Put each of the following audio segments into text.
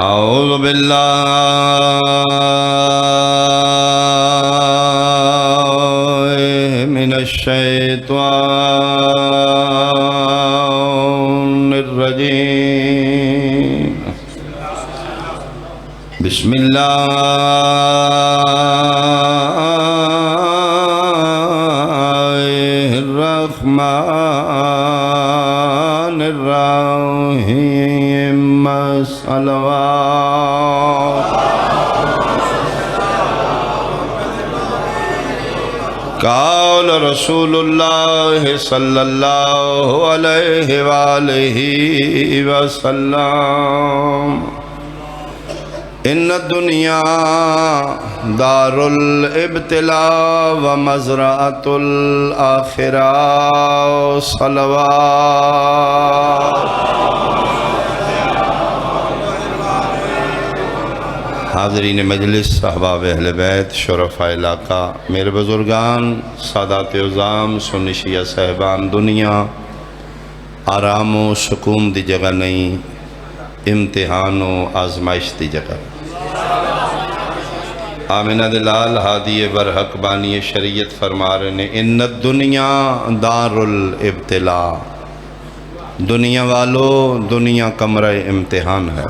اعوذ باللہ من الشیطان الرجیم بسم اللہ الرحمن الرحیم صلوات قال رسول اللہ صلی اللہ علیہ وآلہ وسلم ان الدنیا دار الابتلاء ومزرعۃ الآخرہ صلوات۔ حاضرین مجلس، احباب اہل بیت، شرفاء علاقہ، میرے بزرگان، سادات عظام، سنی شیعہ صاحبان، دنیا آرام و سکون دی جگہ نہیں، امتحان و آزمائش دی جگہ۔ آمنہ دلال ہادی برحق بانی شریعت فرما رہے ہیں ان الدنیا دار الابتلاء، دنیا والو، دنیا کمرہ امتحان ہے۔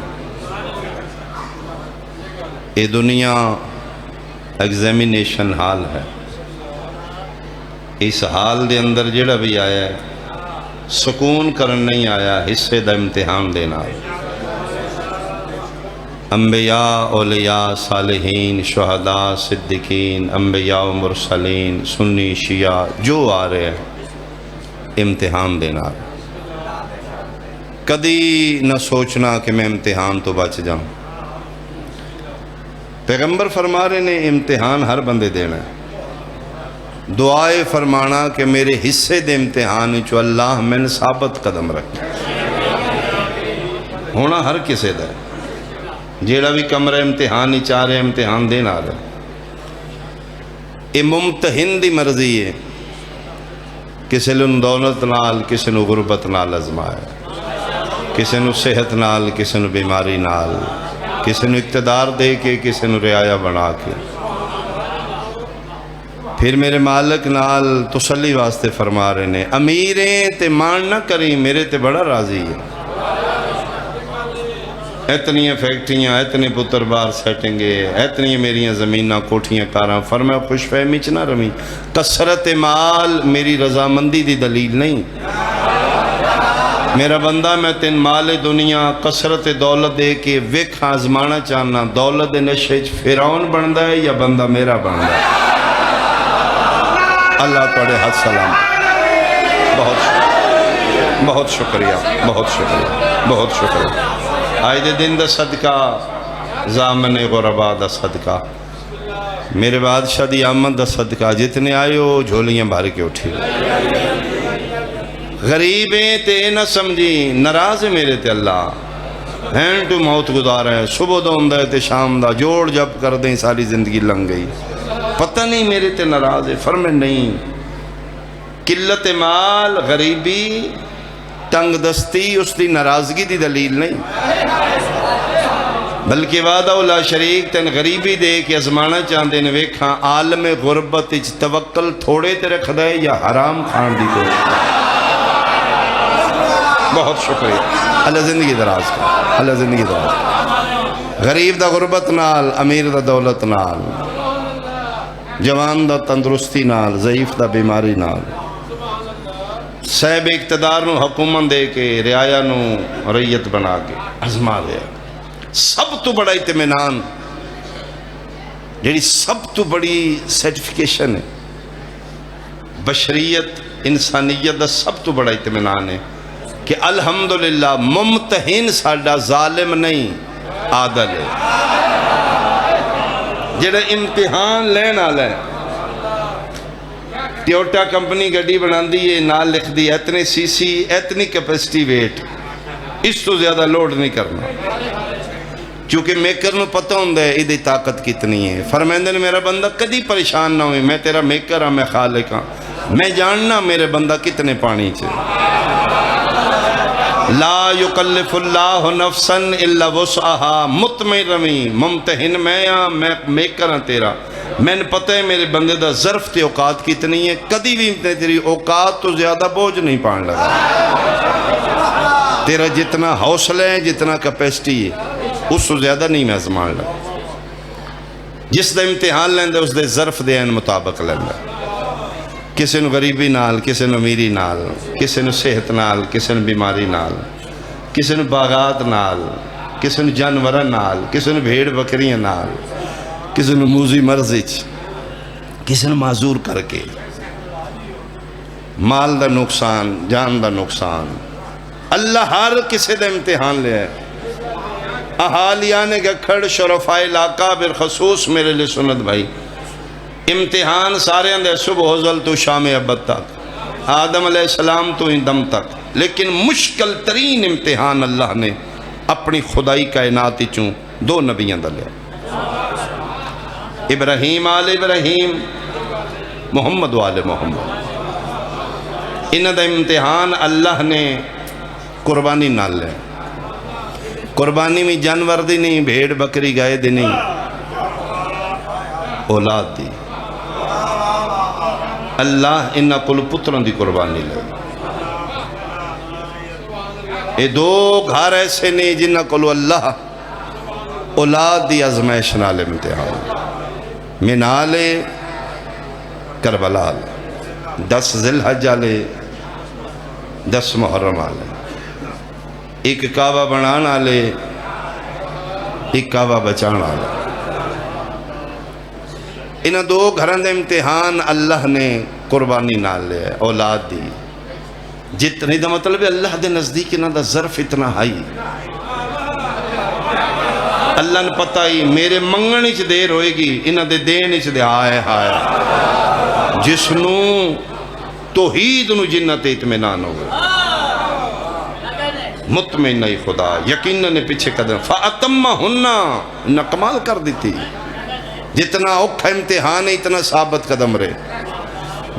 یہ دنیا ایگزامینیشن حال ہے۔ اس حال دے اندر جڑا بھی آیا ہے سکون کرن نہیں آیا، حصے دا امتحان دینا ہے۔ انبیاء، اولیاء، صالحین، شہداء، صدیقین، انبیاء و مرسلین، سنی شیعہ جو آ رہے ہیں امتحان دینا ہے۔ کدی نہ سوچنا کہ میں امتحان تو بچ جاؤں۔ پیغمبر فرما رہے نے امتحان ہر بندے دینا ہے۔ دعائے فرمانا کہ میرے حصے دے امتحان چو اللہ میں نے ثابت قدم رکھا ہونا ہر کسے دا ہے۔ جیڑا بھی کمرہ امتحان ہی چاہ رہے امتحان دینا رہے۔ یہ ممتحن دی مرضی ہے، کسے نو دولت نال، کسے نو غربت نال ازمائے، کسے نو صحت نال، کسے نو بیماری نال، کسی نے اقتدار دے کے، کسی نے رعایا بنا کے۔ پھر میرے مالک نال تسلی واسطے فرما رہے نے امیریں تے مان نہ کریں، میرے تے بڑا راضی ہے۔ اتنی فیکٹریاں، اتنے پتر بار سیٹنگے، اتنی میری زمیناں کوٹھیاں کاراں، فرمایا خوش فہمی چ نہ رمی۔ کثرت مال میری رضامندی دی دلیل نہیں۔ میرا بندہ میں تین مال دنیا کثرت دولت دے کے ویکھ آزمانا چاہنا، دولت دے نشے فرعون بندا ہے یا بندہ میرا بندا ہے؟ اللہ تڑے حد سلام۔ بہت شکریہ، بہت شکریہ، بہت شکریہ۔ آج دے دن دا صدقہ، زامن غربا دا صدقہ، میرے بادشاہ دی آمد دا صدقہ، جتنے آئے ہو جھولیاں بھر کے اٹھی۔ غریبیں تے نہ سمجھی، ناراض ہے میرے تے اللہ، ہین تو موت گزارا ہے، صبح دا ہوندا ہے تے شام دا، جوڑ جب کر دیں ساری زندگی لنگ گئی، پتہ نہیں میرے تے ناراض ہے۔ فرمے نہیں، قلت مال، غریبی، تنگ دستی اس دی ناراضگی دی دلیل نہیں، بلکہ وعدہ لا شریک تین غریبی دے کے ازمانا چاہتے ہیں۔ ویکھاں عالم غربت اچ توکل تھوڑے تے رکھ دے یا حرام کھان دی کوشش۔ بہت شکریہ، اللہ زندگی دراز کا، اللہ زندگی دراز کا۔ غریب دا غربت نال، امیر دا دولت نال، جوان دا تندرستی نال، ضعیف دا بیماری نال، صاحب اقتدار نو حکومت دے کے، رعایا نو ریت بنا کے ازما دے۔ سب تو بڑا اطمینان، جیڑی سب تو بڑی سرٹیفکیشن ہے بشریت، انسانیت دا سب تو بڑا اطمینان ہے کہ الحمدللہ ممتحن ساڈا ظالم نہیں، عادل ہے۔ جڑا امتحان لینا لے، ٹیوٹا کمپنی گڈی بنا دی ہے، نال لکھ دی اتنے سی سی، اتنی کیپیسٹی ویٹ، اس تو زیادہ لوڈ نہیں کرنا، کیونکہ میکر نو پتہ ہوں دے ادھی طاقت کتنی ہے۔ فرمائندے نے میرا بندہ کدی پریشان نہ ہوئی، میں تیرا میکر ہاں، میں خالق ہاں، میں جاننا میرے بندہ کتنے پانی چھے۔ لا یکلف اللہ نفسا الا وسعہا، مطمئن رمی ممتحن میں میکر ہاں تیرا، میں نے پتہ ہے میرے بندے دا ظرف تے اوقات کتنی ہے، کدی بھی تیری اوقات تو زیادہ بوجھ نہیں پان لگا، تیرا جتنا حوصلہ ہے جتنا کیپیسٹی ہے اس سے زیادہ نہیں میں ازمان لگا، جس دا امتحان لیندے اس دے ظرف دے این مطابق لیندے، کسی نو غریبی نال، کسی نو امیری نال، کسی نو صحت نال، کسی نو بیماری نال، کسی نو باغات نال، کسی نو جانوران نال، کسی نو بھیڑ بکریاں نال، کسی نو موزی مرضی کسی نو معذور کر کے، مال دا نقصان، جان دا نقصان، اللہ ہر کسی دا امتحان لے ہے۔ احالیان گکھڑ شرفاء علاقہ بالخصوص میرے لئے سنت بھائی، امتحان سارے اندے صبح حضل تو شام ابد تک، آدم علیہ السلام تو ہی دم تک، لیکن مشکل ترین امتحان اللہ نے اپنی خدائی کائناتی چوں دو نبیان دا لیا، ابراہیم آل ابراہیم، محمد وآل محمد، انہ دا امتحان اللہ نے قربانی نال لے، قربانی میں جانور دی نہیں، بھیڑ بکری گائے دی نہیں، اولاد دی، اللہ انہا کل پتروں دی قربانی لے، یہ دو گھر ایسے نہیں جنہا کلو اللہ اولاد دی ازمائش نال امتحان، منالے کربلا لے، 10 ذی الحجہ لے، 10 محرم آلے، ایک کعبہ بنانا لے، ایک کعبہ بچانا لے، انہاں دو گھران دے امتحان اللہ نے قربانی نال لے، اولاد دی، جتنی دا مطلب ہے اللہ دے نزدیک انہاں دا ظرف اتنا ہائی، اللہ نے پتہ ہی میرے منگن اچھ دیر ہوئے گی، انہاں دے دین اچھ دے ہائے ہائے، جس نو توحید نو جنت اطمینان ہوگا، مطمئن نہیں خدا، یقیناً نے پیچھے قدم فَأَتَمَّهُنَّ انہا کمال کر دیتی، جتنا اوکھا امتحان ہے اتنا ثابت قدم رہے،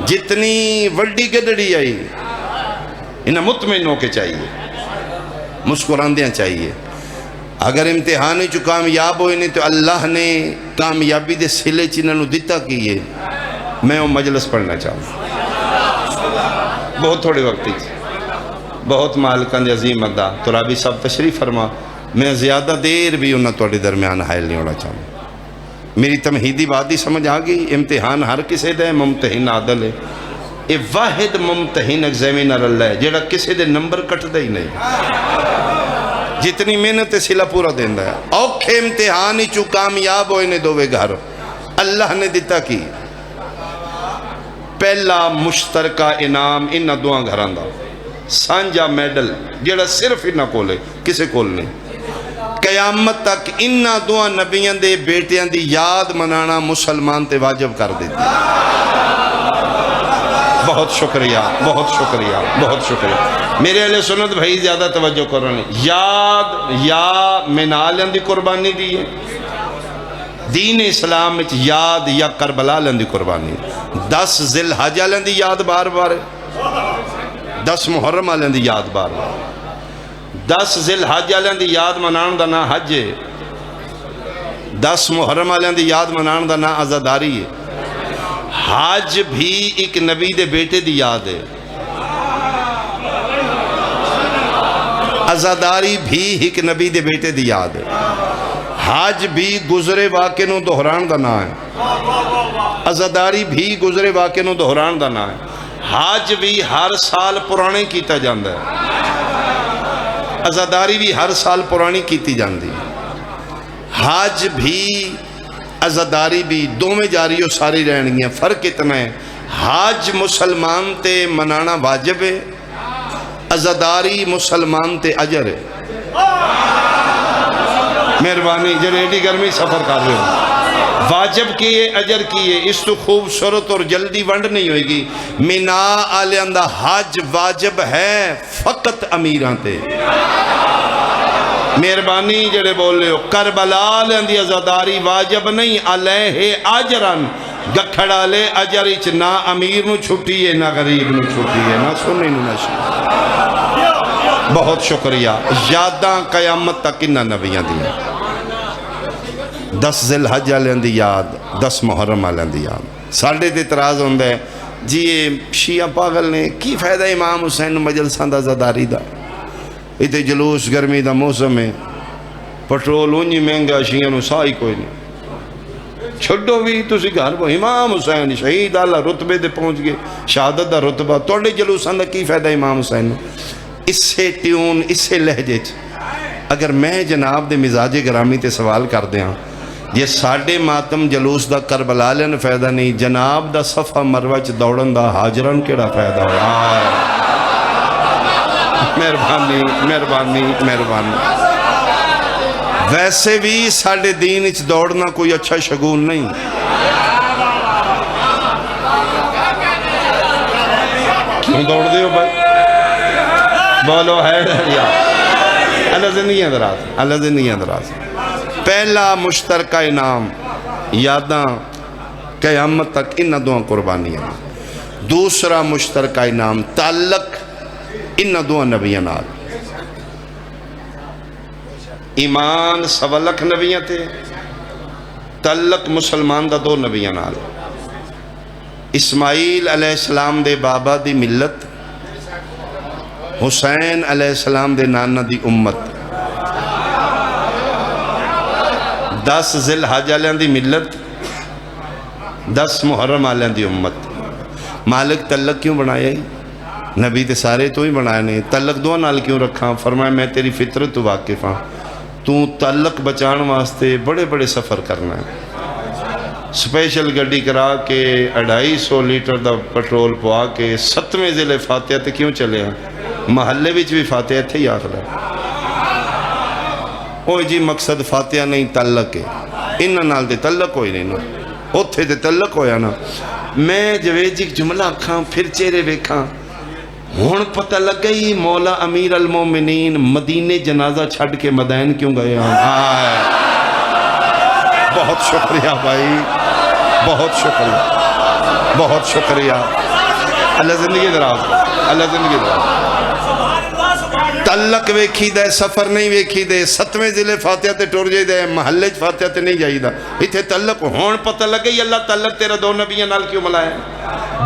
جتنی وڈی گدڑی آئی انہا مطمئن ہو کے چاہیے، مسکران دیاں چاہیے، اگر امتحانی چو کامیاب ہوئے نہیں تو اللہ نے کامیابی دے سلے چیننو دیتا کیے، میں وہ مجلس پڑھنا چاہوں، بہت تھوڑے وقتی تھی، بہت مالکان دے عظیم مدہ، ترابی صاحب تشریف فرما، میں زیادہ دیر بھی انہاں توڑی درمیان حائل نہیں ہونا چاہوں، میری تمہیدی باتیں سمجھ آگئی، امتحان ہر کسے دے ممتحن عادل ہے، اے واحد ممتحن ایگزامینر اللہ ہے جیڑا کسے دے نمبر کٹ دے ہی نہیں، جتنی محنت سلا پورا دیندہ ہے، اوکھے امتحانی چو کامیاب ہوئے نے دوے گھر اللہ نے دیتا کی، پہلا مشترکہ انعام انہ دعا گھران دا، سانجا میڈل جیڑا صرف انہ کولے کسے کول نہیں، قیامت تک انہ دعا نبیان دے بیٹیاں دی یاد منانا مسلمان تے واجب کر دیتی، بہت شکریہ بہت شکریہ بہت شکریہ، میرے اہل سنت بھائی زیادہ توجہ کرنے، یاد یا منالیاں دی قربانی دی ہے، دین اسلام میں یاد یا کربلا لیندی قربانی، 10 ذی الحجہ لیندی یاد بار بار، 10 محرم لیندی یاد بار بار، 10 ذی الحجہ لیندی یاد منان دا نا حج ہے، 10 محرم لیندی یاد منان دا نا عزاداری ہے، حج بھی ایک نبی دے بیٹے دی یاد ہے، عزاداری بھی ایک نبی دے بیٹے دی یاد ہے، حج بھی گزرے واقع نو دہران دا نا ہے، عزاداری بھی گزرے واقع نو دہران دا نا ہے، حج بھی ہر سال پرانے کیتا جاندہ ہے، عزاداری بھی ہر سال پرانی کیتی جاندی، حج بھی عزاداری بھی دو میں جاری ہو ساری رہنگی ہیں، فرق اتنا ہے، حج مسلمان تے منانا واجب ہے، عزاداری مسلمان تے اجر ہے، مہربانی جو ریڈی گرمی سفر کر رہے ہو، واجب کیے اجر کیے، اس تو خوبصورت اور جلدی ونڈ نہیں ہوئے گی، مینا آلیاں دا حج واجب ہے فقط امیران تے، مہربانی جڑے بول رہے ہو، کربلا لیندی عزاداری واجب نہیں، علیہ اجرن گکھڑا لے اجریچ نہ امیر نو چھٹی ہے نہ غریب نو چھٹی ہے نہ سنی نو نشی، بہت شکریہ. یاداں قیامت تک انہاں نبیاں دیاں. 10 ذی الحج والوں دی یاد, 10 محرم والوں دی یاد. ساڈے تے اعتراض ہوندا ہے جی یہ شیعہ پاگل نے, کی فائدہ امام حسین مجلساں دا زداری دا, اتنے جلوس گرمی دا موسم ہے, پٹرول اونجی مہنگا, شیعہ نو سائی کوئی نہیں. چھڈو بھی تسی گھر کو امام حسین شہید آلہ رتبے دے پہنچ گئے, شہادت دا رتبہ, توڑے جلوساں دا کی فائدہ امام حسین. اس سے ٹیون, اس سے لہجے اگر میں جناب دے مزاج گرامی تے سوال کر دیاں, یہ ساڑھے ماتم جلوس دا کربلا لین فائدہ نہیں, جناب دا صفحہ مروہ چ دوڑن دا حاجران کیڑا فائدہ ہوا. مہربانی مہربانی مہربانی. ویسے بھی ساڑھے دین اچ دوڑنا کوئی اچھا شگون نہیں. کیوں دوڑ دیو بھائی, بولو ہے یا اللہ زندگیاں دراز, اللہ زندگیاں دراز. پہلا مشترکہ انعام یاداں قیامت تک انہاں دعا قربانیاں. دوسرا مشترکہ انعام تعلق انہاں دعا نبیاں نال. ایمان 1.25 لاکھ نبیاں تے, تعلق مسلمان دا 2 نبیاں نال. اسماعیل علیہ السلام دے بابا دی ملت, حسین علیہ السلام دے نانا دی امت. 10 ذی الحج والوں دی ملت, 10 محرم والوں دی امت. مالک تعلق کیوں بنایا ہی؟ نبی تے سارے تو ہی بنائے نے, تعلق دو نال کیوں رکھاں؟ فرمایا میں تیری فطرت تو واقف ہاں, تو تعلق بچان واسطے بڑے بڑے سفر کرنا ہے. سپیشل گڈی کرا کے 250 لیٹر دا پٹرول پوا کے 7ویں ضلع فاتحہ تے کیوں چلے ہیں؟ محلے وچ بھی فاتحہ تھے ہی آخر ہے. اوہ جی مقصد فاتحہ نہیں تعلق ہے, انہاں نال دے تعلق ہوئی نہیں نا, اوتھے دے تعلق ہویا نا. میں جوید جی جملہ کھاں پھر چہرے بیکھاں, ہون پتہ لگ گئی مولا امیر المومنین مدینے جنازہ چھڑ کے مدین کیوں گئے ہیں. بہت شکریہ بھائی, بہت شکریہ, بہت شکریہ. اللہ زندگی دراز, اللہ زندگی دراز. تعلق ویکھی دے, سفر نہیں ویکھی دے. 7ویں ضلع فاتحہ تے ٹور جائی دے, محلے فاتحہ تے نہیں جائی دا. اتھے تعلق ہون پتہ لگئی اللہ تعلق تیرا 2 نبیاں نال کیوں ملائے.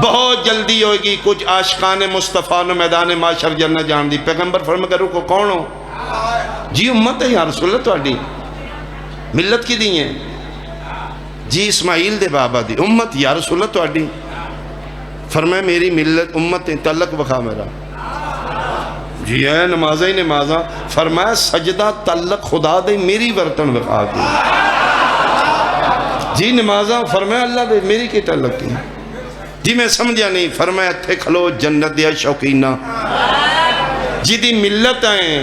بہت جلدی ہوئے گی, کچھ عاشقان مصطفیٰ نے میدان معاشر جنت جان دی. پیغمبر فرمائے کہ رکو کون ہو؟ جی امت ہے یا رسول اللہ تواڈی. ملت کی دی ہیں؟ جی اسماعیل دے بابا دی. امت یا رسول اللہ تواڈی. فرمائے میری ملت امت ہے, تعلق بخا میرا. جی ہے نمازہ ہی نمازہ. فرمایا سجدہ تعلق خدا دے میری برتن بخا دی. جی نمازہ. فرمایا اللہ دے میری کی تعلق کی. جی میں سمجھا نہیں. فرمایا تھے کھلو جنت دیا شوقینہ, جی دی ملت آئیں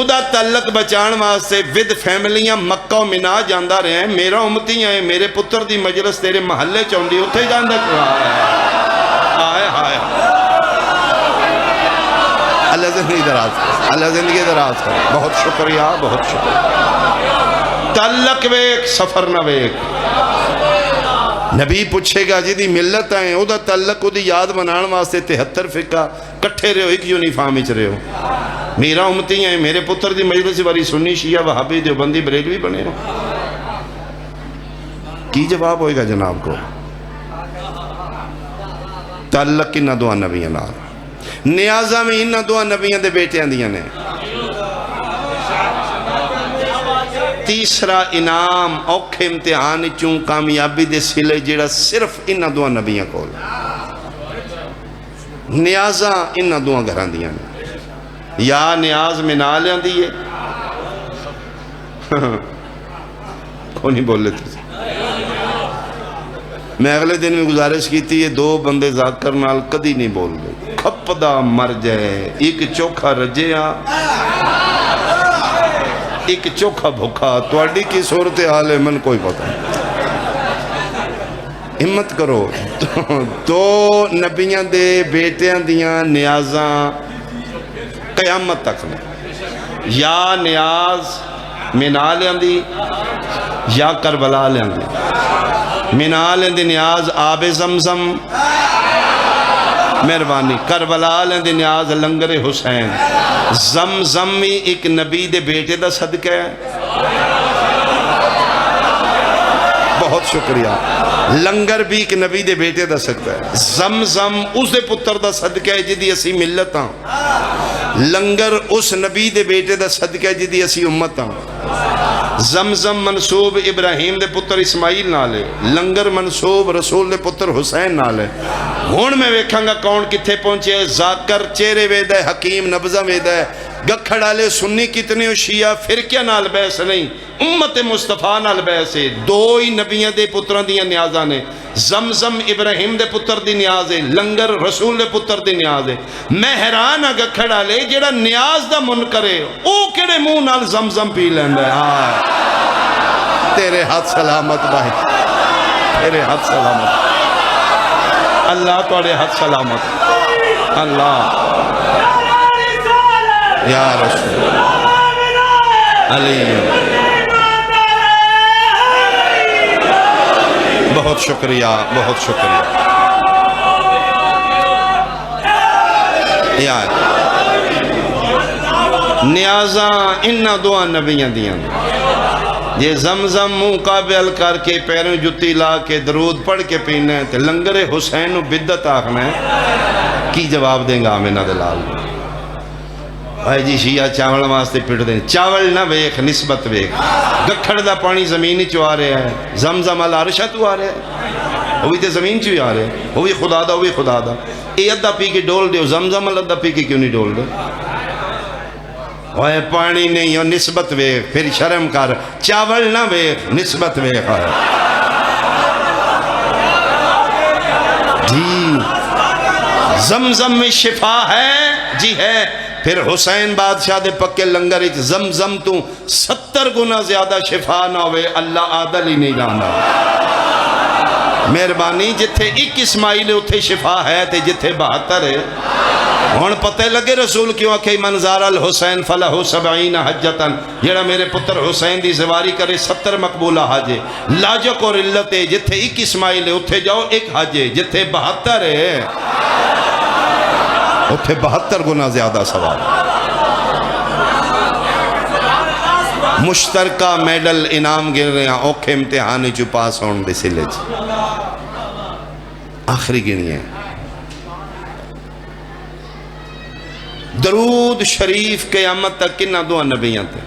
ادا تعلق بچان واسطے ود فیملیاں مکہ و منا جاندہ رہے ہیں. میرا امتی آئے, میرے پتر دی مجلس تیرے محلے چوندی اتھے جاندہ کیوں آئے. آئے اللہ زندگی دراز, اللہ زندگی دراز کرے. بہت شکریہ, بہت شکریہ. تعلق ویک سفر نہ ویک. نبی پوچھے گا جی دی ملت آئیں او دا تعلق او دی یاد بنان واسطے 73 فقہ کٹھے رہے ہو, ایک یونیفارم اچ رہے ہو. میرا امتی ہیں, میرے پتر دی مجلس باری سنی شیعہ وہابی دیوبندی بریلوی بنے ہو. کی جواب ہوئے گا جناب کو؟ تعلق انہاں دعا نبیاں نال. نیازہ میں انہاں دعا نبیاں دے بیٹے آندیاں نے. تیسرا انعام اوکھے امتحان چوں کامیابی دے سلے جیڑا صرف انہاں دعا نبیاں کول. نیازہ انہاں دعا گھران دیاں نے. یا نیاز میں نہ لیاں دیئے کون نہیں بول لیتے. میں اگلے دن میں گزارش کی تھی, یہ 2 بندے ذاکر نال کدی نہیں بول گئے. کھپدہ مر جائے, ایک چوکھا رجیا ایک چوکھا بھوکا. تواڈی کی صورتحال ہے من کوئی پتہ نہیں. ہمت کرو. 2 نبیاں دے بیٹیاں دیاں نیازاں قیامت تک نے. یا نیاز منا لیندی یا کربلا لیندی. منا لیندی نیاز آب زمزم, مہربانی کربلا والے دی نیاز لنگر حسین زمزم ہی ایک نبی دے بیٹے دا صدقہ ہے بہت شکریہ لنگر بھی ایک نبی دے بیٹے دا صدقہ ہے زمزم اس دے پتر دا صدقہ ہے جدی اسی ملت ہاں لنگر اس نبی دے بیٹے دا صدقہ ہے جدی اسی امت ہاں زمزم منصوب ابراہیم دے پتر اسماعیل نالے لنگر منصوب رسول دے پتر حسین نالے ہون میں ویکھاں گا کون کتھے پہنچے ہے زاکر چہرے ویدہ ہے حکیم نبزہ ویدہ ہے گکھڑ آلے سنی کتنے ہو شیعہ فرقیہ نال بیس نہیں امت مصطفیٰ نال بیس ہے دو ہی نبیوں دے پتران دیاں نیازاں نے زمزم ابراہیم دے پتر دی نیاز ہے لنگر رسول دے پتر دی نیاز ہے میں حیران آ گکھڑ آلے جیڑا نیاز دا من کرے او کڑے منہ نال زمزم پی لیندہ ہے تیرے ہاتھ سلامت بھائی تیرے ہاتھ سلامت اللہ توڑے ہاتھ سلامت اللہ یا رسول علی بہت شکریہ بہت شکریہ یا نیازاں انہا دعا نبیاں دیاں یہ زمزم منہ قابل کر کے پیروں جتی لا کے درود پڑھ کے پینا ہے لنگر حسین و بدت آخنا ہے کی جواب دیں گا آمینہ دلال بھائی جی شیعہ چاول واسطے پڑھ دیں چاول نہ ویخ نسبت ویخ گکھڑ دا پانی زمینی چو آ رہے ہیں زمزم العرشہ تو آ رہے ہیں وہ بھی تے زمین چو آ رہے ہیں وہ بھی خدا دا وہ بھی خدا دا اے ادھا پی کے ڈول دے زمزم ادھا پی کے کیوں نہیں ڈول دے اوہ پانی نہیں اور نسبت ویخ پھر شرم کر چاول نہ ویخ نسبت ویخ جی زمزم میں شفا ہے جی ہے پھر حسین بادشاہ دے پکے لنگر ایک زمزم تو 70 گنا زیادہ شفا نہ ہوئے اللہ عادل ہی نہیں لانا مہربانی جتھے ایک اسماعیل اتھے شفا ہے تے جتھے 72 ہے ہون پتہ لگے رسول کیوں آکھے منظار الحسین فلہ 70 حجتاً جیڑا میرے پتر حسین دی زواری کرے 70 مقبولہ حاجے لاجک اور علت ہے جتھے ایک اسماعیل ہے اتھے جاؤ ایک حاجے جتھے 72 ہے اتھے 72 گنا زیادہ سوال مشترکہ میڈل انعام گر رہے ہیں اوکھے امتحانی جو پاس ہون دے سلے آخری گنی ہے درود شریف قیامت تک کنہ دعا نبیاں تھے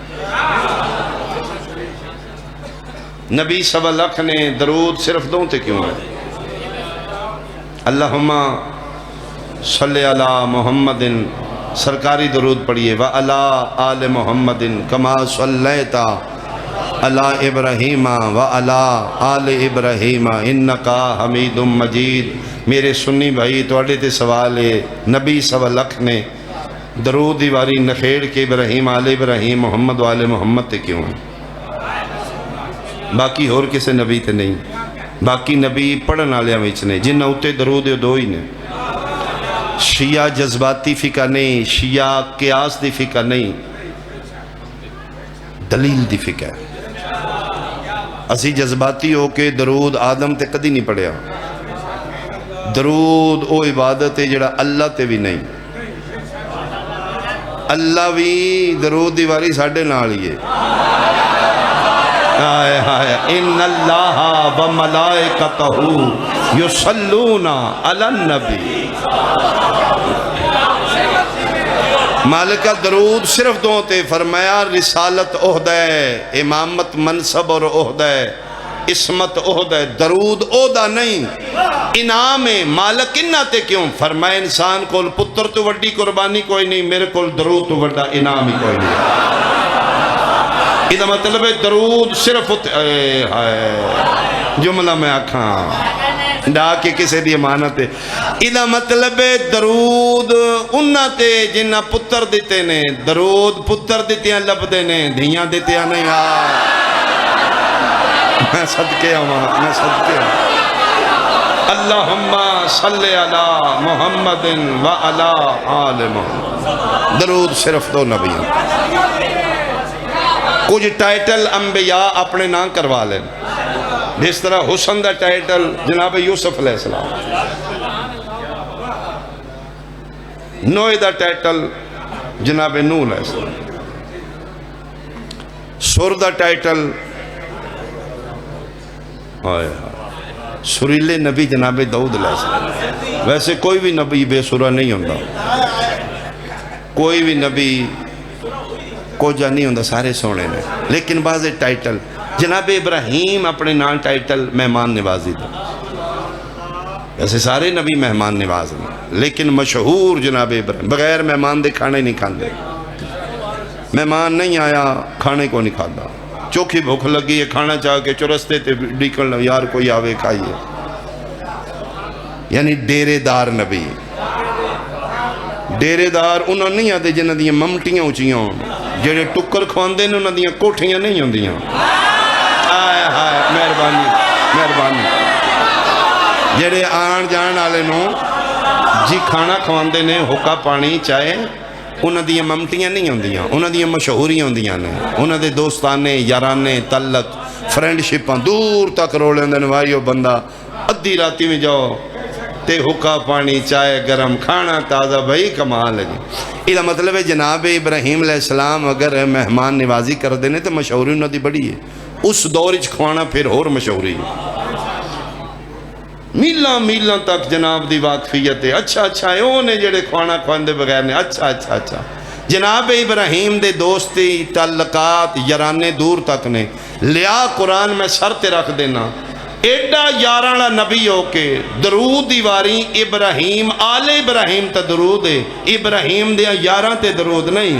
نبی سوا لکھ نے درود صرف دوں تے کیوں ہے اللہم صلی علی محمد سرکاری درود پڑھئے وَعَلَىٰ آلِ محمد کما صلیتا علی ابراہیم وَعَلَىٰ آلِ ابراہیم انکا حمید مجید میرے سنی بھائی توڑے تے سوال ہے نبی سوا لکھ نے درود دیواری نخیڑ کے ابراہیم آل ابراہیم محمد والے محمد تے کیوں ہیں باقی اور کسے نبی تے نہیں باقی نبی پڑھن آلیاں وچ نے جن اوتے درود دو ہی نے شیعہ جذباتی فقہ نہیں شیعہ قیاس دی فقہ نہیں دلیل دی فقہ ہے اسی جذباتی ہو کے درود آدم تے کدی نہیں پڑھیا درود او عبادت ہے جڑا اللہ تے بھی نہیں اللہ بھی درود دیواری ساڑھے نالیے آئے آئے ان اللہ و ملائکتہ یصلون علی النبی مالکہ درود صرف دو تے فرمایا رسالت عہدہ امامت منصب اور عہدہ اسمت عہدہ درود عہدہ نہیں انعام مالک انہ تے کیوں فرمایا انسان کول پتر تو وڈی قربانی کوئی نہیں میرے کول درود تو وڈا انعام ہی کوئی نہیں ادھا مطلب ہے درود صرف جملہ میں آکھاں ڈا کے کسے دی امانت ہے ادھا مطلب ہے درود انہ تے جنہ پتر دیتے نے درود پتر دیتے ہیں لب دینے دھیاں دیتے ہیں نہیں میں صدقے ہوں میں صدقے ہوں اللہم صلی علی محمد و علی آل محمد درود صرف دو نبیوں کچھ ٹائٹل انبیاء اپنے نام کروا لیں جس طرح حسن دا ٹائٹل جناب یوسف علیہ السلام نوح دا ٹائٹل جناب نوح علیہ السلام، سر دا ٹائٹل سریلے نبی جناب داؤد علیہ السلام۔ ویسے کوئی بھی نبی بے سرا نہیں ہوتا، کوئی بھی نبی کوجا نہیں ہوتا، سارے سونے نے، لیکن بعض ٹائٹل جناب ابراہیم اپنے نام ٹائٹل مہمان نوازی تھا، ویسے سارے نبی مہمان نواز ہیں لیکن مشہور جناب ابراہیم بغیر مہمان دے کھانے نہیں کھاندے، مہمان نہیں آیا کھانے کو نہیں کھاتا، چوکھی بھوک لگی ہے کھانا چاہ کے چرستے تے ڈیکن لو یار کوئی آوے کھائیے، یعنی ڈیرے دار نبی۔ ڈیرے دار انہوں نہیں آتے جنہ دیاں ممٹیاں اچھیاں جڑے ٹکر کھواندے نے انہوں دیاں کوٹھیاں نہیں ہوں دیاں۔ آئے ہائے مہربانی مہربانی، جڑے آن جان آلے نو جی کھانا کھواندے نے حکا پانی چاہے انہوں دیاں ممٹیاں نہیں ہوں دیاں، انہوں دیاں مشہوریاں ہوں دیاں نے، انہوں دے دوستانے یارانے تعلق فرینڈشپاں دور تک رولے اندن وائیو بندہ ادھی راتی میں جاؤ تے حکا پانی چائے گرم کھانا تازہ بھائی کمال ہے جی۔ یہ مطلب ہے جناب ابراہیم علیہ السلام اگر مہمان نوازی کر دینے تو مشہوری انہوں دی بڑی ہے، اس دور اچھ کھوانا پھر اور مشہوری ہے، میلاں میلاں تک جناب دی واقفیت ہے۔ اچھا اچھا ہے اونے جڑے کھوانا کھواندے بغیر نے، اچھا اچھا اچھا جناب ابراہیم دے دوستی تعلقات یارانے دور تک نے لیا۔ قرآن میں شرط رکھ دینا ایڈا یارانا نبی ہو کے درود دیواری ابراہیم آل ابراہیم تا درود ہے، ابراہیم دیا یاران تے درود نہیں۔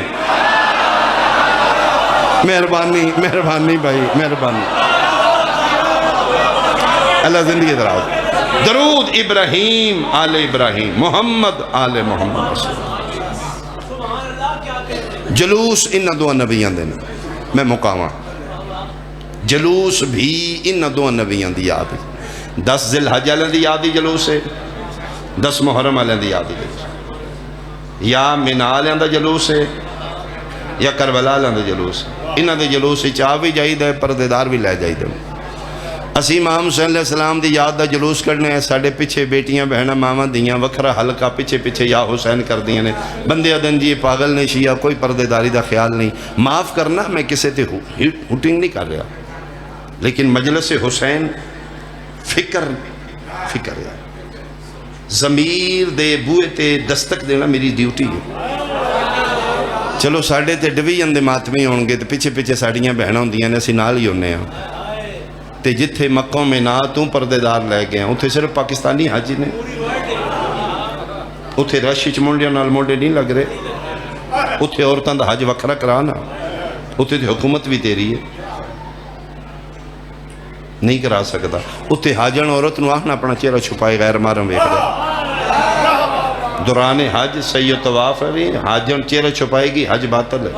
مہربانی مہربانی بھائی مہربانی، اللہ زندگی دراز۔ درود ابراہیم آل ابراہیم محمد آل محمد۔ جلوس ان دو نبیان دینا میں مقامہ، جلوس بھی ان دو نبیان دی یاد ہے۔ 10 ذی الحجہ علیہ دی یاد دی جلوس ہے، 10 محرم علیہ دی یاد دی جلوس ہے، یا منہ علیہ دا جلوس ہے یا کربلا علیہ دا جلوس ہے۔ انہاں دے جلوس چاہ بھی جائی دے پردیدار بھی لے جائی دے۔ اسی امام حسین علیہ السلام دی یاد دا جلوس کرنے ہیں، ساڑھے پیچھے بیٹیاں بہنہ ماما دیاں وکھرا حلقہ پیچھے پیچھے یا حسین کر دیاں نے، بندے ادن جی پاگل نہیں شیعہ کوئی پردیداری دا خیال نہیں۔ معاف کرنا میں کسے تے ہوٹنگ نہیں کر رہا، لیکن مجلس حسین فکر ہے، ضمیر دے بوئے تے دستک دینا میری ڈیوٹی ہے۔ چلو ساڑھے تے ڈویژن دے ماتمی ہونگے تے پیچھے پیچھے ساڑھیاں بہنہ ہوں دیاں نے اسی نال ہی ہونے ہیں، تے جتھے مکوں میں نہ توں پردیدار لے گئے ہیں اتھے صرف پاکستانی حاجی نے، اتھے رشی چ منڈیاں نال منڈے نہیں لگ رہے، اتھے عورتاں دا حج وکھرا کرانا، اتھے تے حکومت بھی تیری ہے نہیں کرا سکتا، اتھے حاجن عورت نو آہنا اپنا چہرہ چھپائے غیر محرم ویکھ دے۔ دوران حج سید طواف ہے حاجن چہرہ چھپائے گی حج باطل ہے۔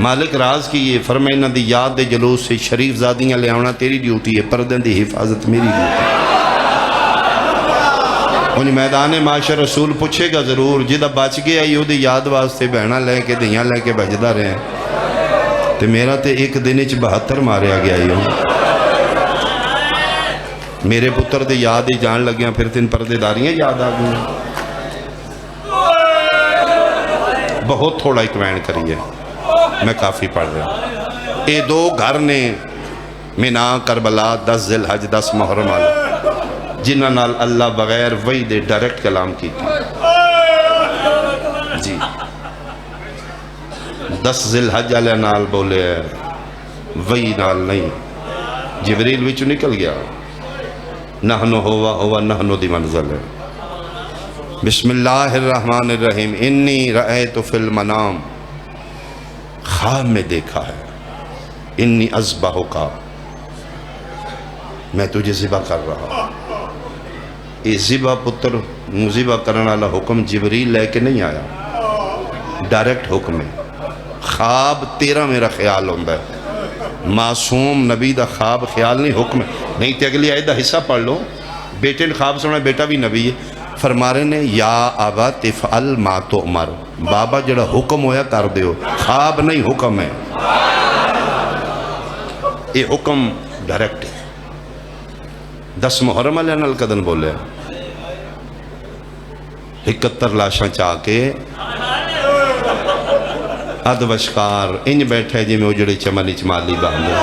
مالک راز کی یہ فرمائے انہاں دی یاد دے جلوس سے شریف زادیاں لے آونا تیری ڈیوٹی ہے، پردن دی حفاظت میری ڈیوٹی ہے۔ انہیں میدان معاشر رسول پوچھے گا ضرور جدہ بچ گیا یوں دی یاد واسطے بہنہ لے کے دیاں لے کے بھجدہ رہے ہیں، تے میرا تے ایک دن اچ 72 ماریا گیا یوں، میرے پتر دے یاد ہی جان لگیاں پھر تین پردے داریاں یاد آگوں، بہت تھوڑا اکوین کریے میں کافی پڑھ رہا ہوں۔ اے دو گھر نے منہ کربلا 10 ذی الحج 10 محرم آلہ جنہ نال اللہ بغیر وہی دے ڈائریکٹ کلام کی تھی جی 10 ذی الحج علیہ نال بولے وہی نال نہیں، جبریل وچو نکل گیا، نحنو ہوا نحنو دی منزل ہے۔ بسم اللہ الرحمن الرحیم، انی رأیت فی المنام، خواب میں دیکھا ہے، انی اذبحک، میں تجھے ذبح کر رہا۔ یہ ذبح پتر ذبح کرنے والا حکم جبریل لے کے نہیں آیا، ڈائریکٹ حکم ہے۔ خواب تیرا میرا خیال ہوندہ ہے، معصوم نبی دا خواب خیال نہیں حکم ہے، نہیں تے اگلی آیت دا حصہ پڑھ لو، بیٹے نے خواب سنا، بیٹا بھی نبی ہے، فرما رہے نے یا ابا تفعل ما تؤمر، بابا جڑا حکم ہویا کر دیو، خواب نہیں حکم ہے، یہ حکم ڈائریکٹ ہے۔ 10 محرم علیہ نال قدن بولے 71 لاشاں چاہ کے اد وشکار انج بیٹھے جی میں اجڑے چمنی چمالی باندھے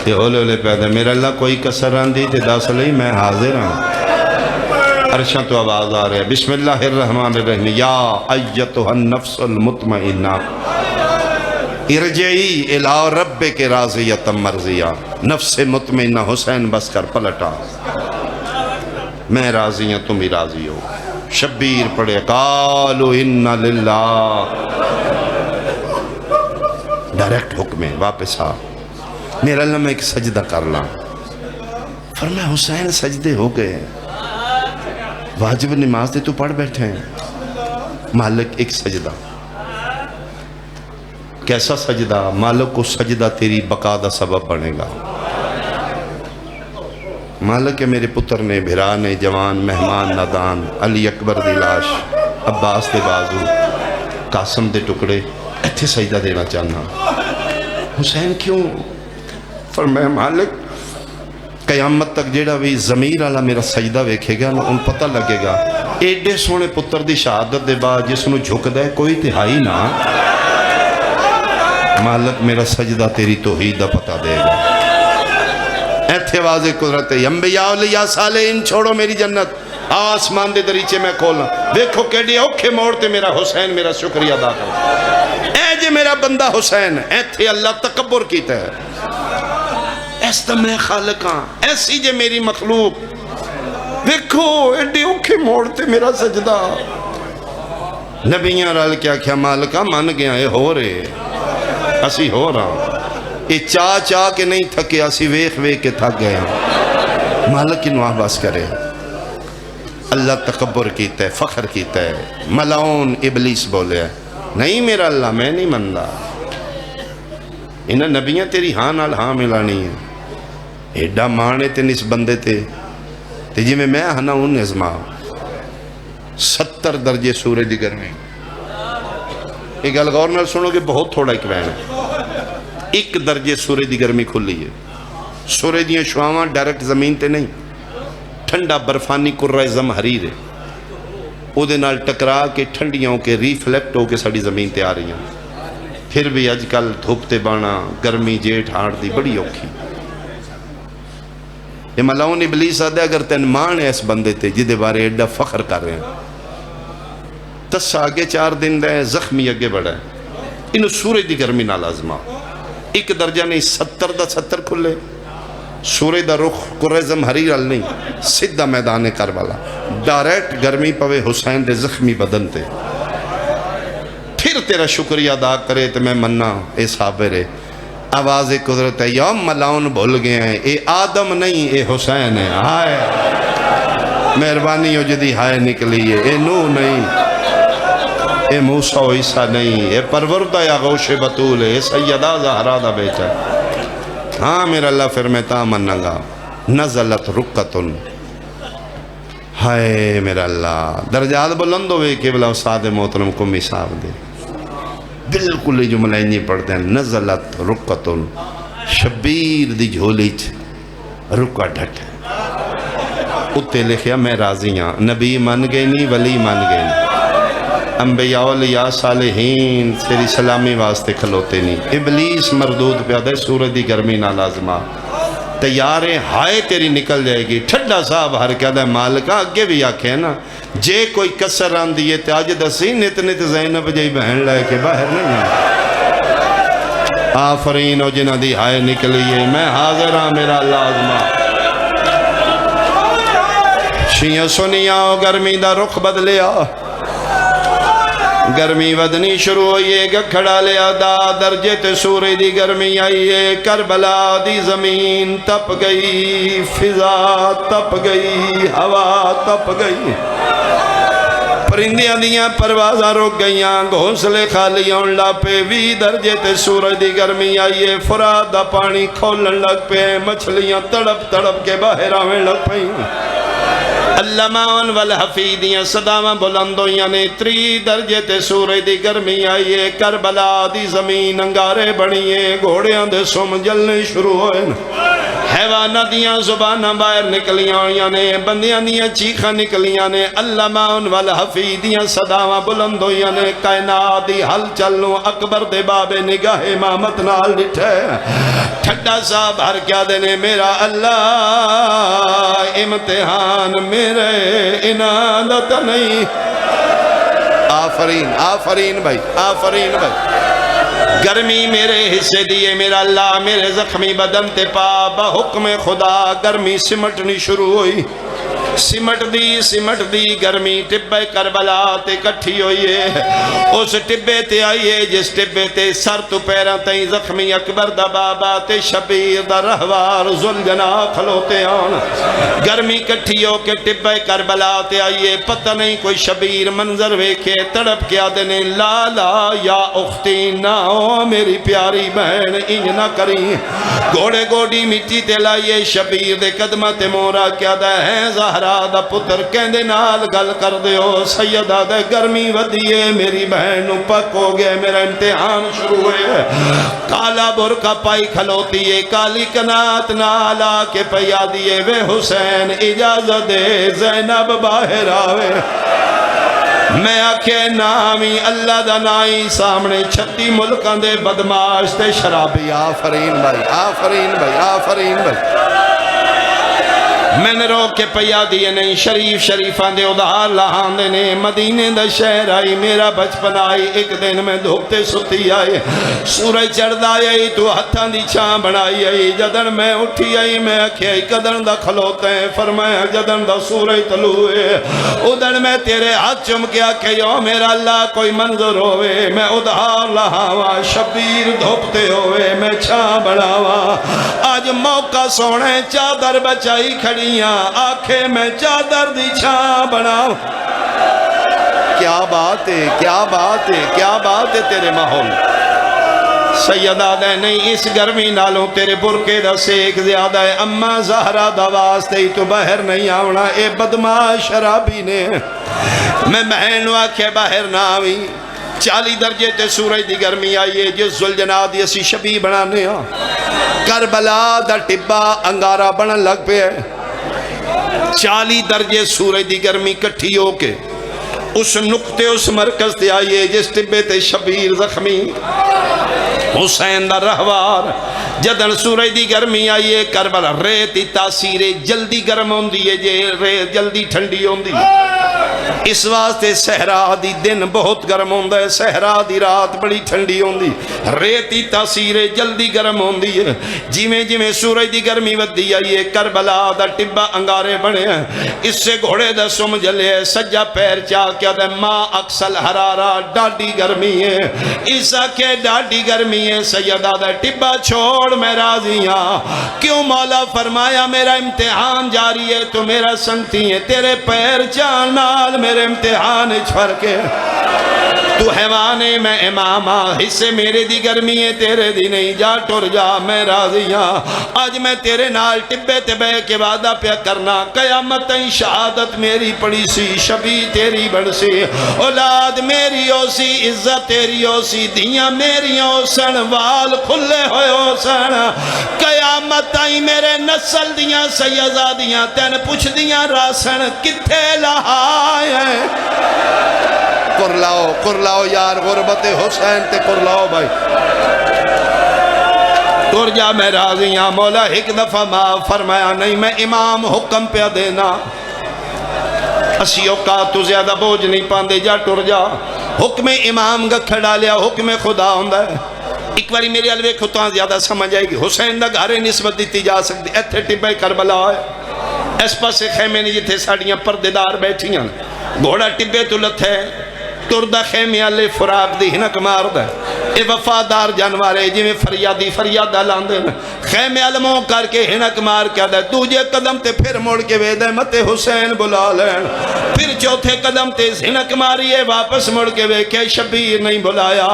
یہ ہولے ہولے پیدا میرا اللہ کوئی کسر آندھی تے دس لئی میں حاضر ہوں عرشاں تو آواز آ رہے ہیں بسم اللہ الرحمن الرحیم یا ایتھا النفس المطمئنہ ارجعی الی ربک راضیۃ مرضیہ نفس مطمئنہ حسین بس کر پلٹا میں راضی ہوں تم ہی راضی ہو شبیر پڑھے قالوا انا للہ ڈائریکٹ حکم ہے واپس آ میرا اللہ میں ایک سجدہ کر لاں فرمایا حسین سجدے ہو گئے واجب نماز دے تو پڑھ بیٹھے ہیں مالک ایک سجدہ کیسا سجدہ مالک کو سجدہ تیری بقا دا سبب بنے گا مالک ہے میرے پتر نے بھرا نے جوان مہمان نادان علی اکبر دی لاش عباس دے بازو قاسم دے ٹکڑے ایتھے سجدہ دینا چاہنا حسین کیوں فرمایا مالک قیامت تک جیڑا بھی ضمیر والا میرا سجدہ ویکھے گا ان پتہ لگے گا ایڈے سونے پتر دی شہادت دے بعد جس نو جھک دے کوئی تہائی نہ مالک میرا سجدہ تیری توحید دا پتہ دے گا ایتھے واضح قدرت ہے انبیاء اولیاء صالحین چھوڑو میری جنت آسمان دے دریچے میں کھولنا دیکھو کیڑے اوکھے موڑتے میرا حسین میرا شکریہ ادا کرو اے جے میرا بندہ حسین ایتھے اللہ تکبر کیتا ہے ایسا میں خالق ہاں ایسی جے میری مخلوق دیکھو ایڈے اوکھے موڑتے میرا سجدہ نبیاں رل کیا کیا مالکہ من گیا ہے ہو رہے اسی ہو رہا یہ چاہ چاہ کے نہیں تھکے اسی ویخ ویخ کے تھک گئے مالک کی نواہ باس کرے اللہ تکبر کیتا ہے فخر کیتا ہے ملعون ابلیس بولے ہے نہیں میرا اللہ میں نہیں مندہ انہاں نبیاں تیری ہاں نال ہاں ملانی ہے ایڈا مانے تے نس بندے تے جی میں ہنا ان نظمہ 70 درجے سورج دی گرمی ایک گل غور نال سنو گے بہت تھوڑا ایک بین ہے 1 درجے سورج دی گرمی کھلی ہے سورج دیاں شعاواں ڈائریکٹ زمین تے نہیں ٹھنڈا برفانی کرہ زمہریر ہے او دے نال ٹکرا کے ٹھنڈیاں کے ریفلیکٹ ہو کے ساڑی زمین تے آ رہی ہیں پھر بھی اج کل دھوپتے بانا گرمی جیٹھ ہاڑ دی بڑی اوکھی یہ ملعون ابلیس آدھے اگر تین مان ہے اس بندے تے جدے بارے ایڈا فخر کر رہے ہیں تس آگے 4 دن رہے زخمی اگے بڑھا ہے انہوں سورج دی گرمی نہ لازمہ 1 درجہ نہیں 70 دا 70 کھلے سورج دا رخ کرہ زمہریر ال نہیں سدھا میدان کربلا ڈائریکٹ گرمی پوے حسین دے زخمی بدن تے پھر تیرا شکریہ ادا کرے تو میں مننا اے صابر ہے آواز قدرت ہے یا ملعون بھول گئے ہیں اے آدم نہیں اے حسین ہے ہائے مہربانی ہو جدی ہائے نکلی ہے اے نو نہیں اے موسیٰ و عیسیٰ نہیں اے پروردہ یا غوش بطول ہے اے سیدہ زہرا دا بیٹا ہے ہاں میرا اللہ پھر میں تا مننا گا نزلت رکتن ہائے میرا اللہ درجات بلند ہوئے کہ بلا استاد محترم کو مثال دے بالکل جملہ نہیں پڑھتے ہیں نزلت رکتن شبیر دی جھولیچ رکا ڈھٹ اتے لکھیا میں راضی ہاں نبی من گئے نہیں ولی من گئے نہیں انبیاء اولیاء صالحین تیری سلامی واسطے کھلوتے نہیں ابلیس مردود پیادہ ہے سورج دی گرمی نہ لازمہ تیاریں ہائے تیری نکل جائے گی ٹھڈا صاحب ہر کہہ دے مالکہ اگے بھی آکھے نا جے کوئی کسر آن دیئے تاج دسی نت نت زینب جائی بہن لائے کے باہر نہیں ہے آفرین ہو جنہ دی ہائے نکلیے میں حاضر ہاں میرا لازمہ شیعہ سنیا گرمی دا رخ بدلیا گرمی ودنی شروع ہوئیے گا کھڑا لیا دا درجے تے سورج دی گرمی آئیے کربلا دی زمین تپ گئی فضا تپ گئی ہوا تپ گئی پرندیاں دیاں پروازاں رک گئیاں گھونسلے خالی ہون لگ پے 20 درجے تے سورج دی گرمی آئیے فرات دا پانی کھولن لگ پے مچھلیاں تڑپ تڑپ کے باہر آویں لگ پئیں اللمان والحفیدیاں صداواں بلند ہوئیاں نے 3 درجے تے سورج دی گرمی آئیے کربلا دی زمین انگارے بنیے گھوڑیاں دے سم جلنے شروع ہوئے حیوانہ دیاں زبانہ باہر نکلیاں ہوئیاں نے بندیاں دیاں چیخہ نکلیاں نے اللمان والحفیدیاں صداواں بلند ہوئیاں نے کائنات دی حل چلوں اکبر دے باب نگاہ امامت نال ڈٹھے ٹھڈا صاحب ہر کیا دینے میرا اللہ امتحان میرے انادت نہیں آفرین آفرین بھائی آفرین بھائی گرمی میرے حصے دیئے میرا اللہ میرے زخمی بدن تے پا بحکم خدا گرمی سمٹنی شروع ہوئی سمٹ دی گرمی ٹبے کربلا تے کٹھی ہوئی ہے اس ٹبے تے آئیے جس ٹبے تے سر تو پیرہ تائیں زخمی اکبر دا بابا تے شبیر دا رہوار ذوالجنا کھلوتے آن گرمی کٹھی ہو کے ٹبے کربلا تے آئیے پتہ نہیں کوئی شبیر منظر ویکھے تڑپ کیا دینے لا لا یا اختی نہ ہو میری پیاری بہن انج نہ کری گھوڑے گوڑی مٹی تے لائیے شبیر دے قدمہ تے مورا کیا دے ہیں زہرہ دا پتر کہندے نال گل کر دیو سیدہ دے گرمی ودیے میری بہن پک ہو گئے میرا امتحان شروع ہوئے کالا برکا پائی کھلوتی ہے کالی کنات نالا کے پیا دیے وے حسین اجازت دے زینب باہر آوے میں آکھے نامی اللہ دا نائی سامنے 36 ملکان دے بدماش تے شرابی آفرین بھائی آفرین بھائی آفرین بھائی میں نے روک کے پیا دیئے نہیں شریفان دے ادھار لہان دے نے مدینے دا شہر آئی میرا بچپن آئی ایک دن میں دھوپتے ستی آئی سورج چڑھ آئی تو ہتھان دی چھان بنائی آئی جدن میں اٹھی آئی میں اکھی آئی قدن دا کھلوتے ہیں فرمایا جدن دا سورج تلوئے ادھن میں تیرے ہاتھ چمکیا کہ یو میرا اللہ کوئی منظر ہوئے میں ادھار لہاوا شبیر دھوپتے ہوئے میں چھان بناوا آج موقع سونے چادر بچائی کھڑی آنکھیں میں چادر دی چھاں بناؤ کیا بات ہے کیا بات ہے کیا بات ہے تیرے ماحول سیدہ دے نہیں اس گرمی نالوں تیرے برکے دا سیک زیادہ ہے اماں زہرہ دا واسطے ہی تو باہر نہیں آونا اے بدماش شرابی نے میں بہن واقعے باہر نہ آوی 40 درجے تے سورج دی گرمی آئیے جس ذوالجنا دی اسی شبی بنانے ہاں کربلا دا ٹبا انگارہ بنن لگ پہ ہے 40 درجے سورج دی گرمی کٹھی ہو کے اس نقطے اس مرکز تے آئیے جس ٹبے تے شبیر زخمی حسین دا رہوار جدن سورج دی گرمی آئیے کربلا ریتی تاثیر جلدی گرم ہوں دیئے جے ریت جلدی ٹھنڈی ہوں دیئے اس واسطے صحرا دی دن بہت گرم ہوندہ ہے صحرا دی رات بڑی ٹھنڈی ہوندی ریتی تاثیر جلدی گرم ہوندی ہے جیویں سورج دی گرمی ودی آئیے کربلا دا ٹبا انگارے بنے ہیں اس سے گھوڑے دا سم جلے سجا پیر چاہ کیا دے ماں اکسل حرارہ ڈاڈی گرمی ہے عیسیٰ کے ڈاڈی گرمی ہے سیدہ دا ٹبا چھوڑ میں راضی ہاں کیوں مولا فرمایا میرا امتحان جاری ہے تو میرا سنگتی ہے تیرے پیر چاہ نال میرے امتحان چھڑکے تو حیوانے میں امامہ حصے میرے دی گرمی ہے تیرے دی نہیں جا ٹر جا میں راضی ہاں آج میں تیرے نال ٹبے تے بے کے وعدہ پہ کرنا قیامت شہادت میری پڑی سی شبی تیری بڑھ سی اولاد میری ہو سی عزت تیری ہو سی دیاں میری ہو سن وال کھلے ہوئے ہو سن قیامت میرے نسل دیاں سیزادیاں تین پوچھ دیاں راسن کتھے لہائے کر لاؤ یار غربت حسین تے کر لاؤ بھائی تر جا میں راضی ہاں مولا ایک دفعہ معاف فرمایا نہیں میں امام حکم پہ دینا اسی اوقات تو زیادہ بوجھ نہیں پاندے جا ٹر جا حکم امام گا کھڑا لیا حکم خدا ہوندہ ہے ایک باری میرے علوے خطوان زیادہ سمجھ آئے گی حسین دا گھارے نسبت دیتی جا سکتی ایتھے ٹبے کربلا ہے اس پاس سے خیمے نہیں جتھے ساڑیاں پردیدار بیٹھیاں گھوڑا ٹبے تو لتھے تردہ خیمے آلے فراق دی ہنک مار دا اے وفادار جانوارے جویں فریادی فریادہ لاندے خیمے علموں کر کے ہنک مار کے دے دوجے قدم تے پھر مڑ کے وے دے متے حسین بلا لین پھر چوتھے قدم تے ہنک ماریے واپس مڑ کے وے کہ شبیر نہیں بلایا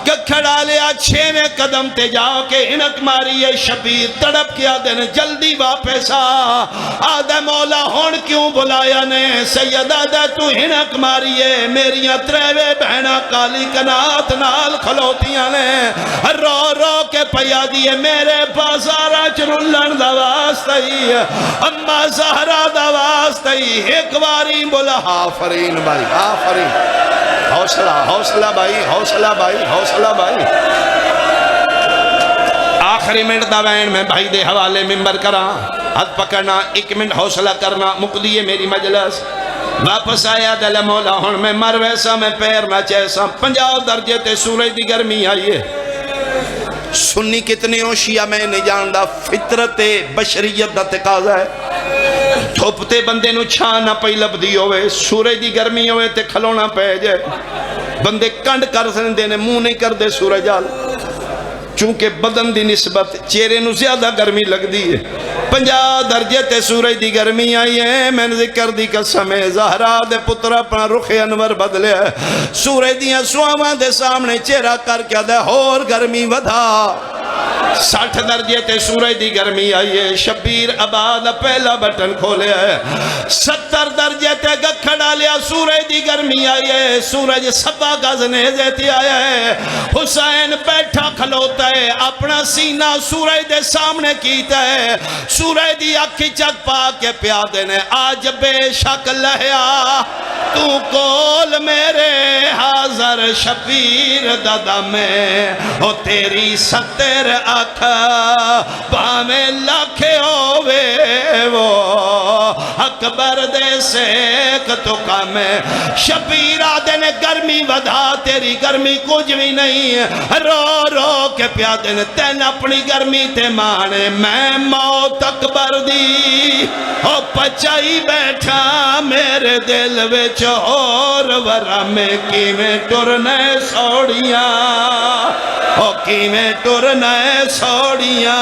کہ کھڑا لیا چھویں قدم تے جا کے ہنک ماریے شبیر تڑپ کیا دن جلدی واپس آدھے مولا ہون کیوں بلایا نے سیدہ دے تو ہنک ماریے میریاں تریوے بہنا کالی کنات نال کھلوتیاں نے رو رو کے پیا دیے میرے بازارہ چرلن دواستی اما زہرہ دواستی ایک باری بولا آفرین بھائی آفرین حوصلہ حوصلہ بھائی حوصلہ بھائی حوصلہ بھائی آخری منٹ دا وین میں بھائی دے حوالے ممبر کرا ہاتھ پکڑنا ایک منٹ حوصلہ کرنا مقدی ہے میری مجلس واپس آیا دل مولا ہون میں مر ویسا میں پیر نہ چیسا 50 درجے تے سورج دی گرمی آئیے سنی کتنے ہو شیعہ میں نہیں جاندہ فطرت بشریت دا تقاضا ہے دھوپتے بندے نو چھانا پئی لب دی ہوئے سورج دی گرمی ہوئے تے کھلونا پہ جائے بندے کنڈ کر سندے نے منہ نہیں کر دے سورج آل چونکہ بدن دی نسبت چہرے نو زیادہ گرمی لگ دی ہے 50 درجے تے سورج دی گرمی آئی ہے میں نے ذکر دی قسم ہے زہرا دے پتر اپنا رخ انور بدلے ہے سورج دیاں سوامان دے سامنے چہرہ کر کے دے اور گرمی ودھا 60 درجے تے سورج دی گرمی آئی ہے شبیر آباد پہلا بٹن کھولے ہے 70 درجے تے گکھڑا لیا سورج دی گرمی آئی ہے سورج سبا گزنے زیتی آیا ہے حسین بیٹھا کھلوتا ہے اپنا سینہ سورج دے سامنے کیتا ہے سورج دی آنکھی چک پا کے پیادے نے آج بے شک لہیا تو کول میرے حاضر شبیر دادا میں ہو تیری 70 آکھا پامیں لکھے ہوئے وہ اکبر دے سیک تو کام ہے شبیر آدھے نے گرمی بدھا تیری گرمی کچھ بھی نہیں رو رو کے پیادے نے تین اپنی گرمی تے مانے میں موت اکبر دی ہو پچائی بیٹھا میرے دل وچ اور ورہ میں کی میں ٹرنے سوڑیاں ہو کی میں ٹرنے سوڑیاں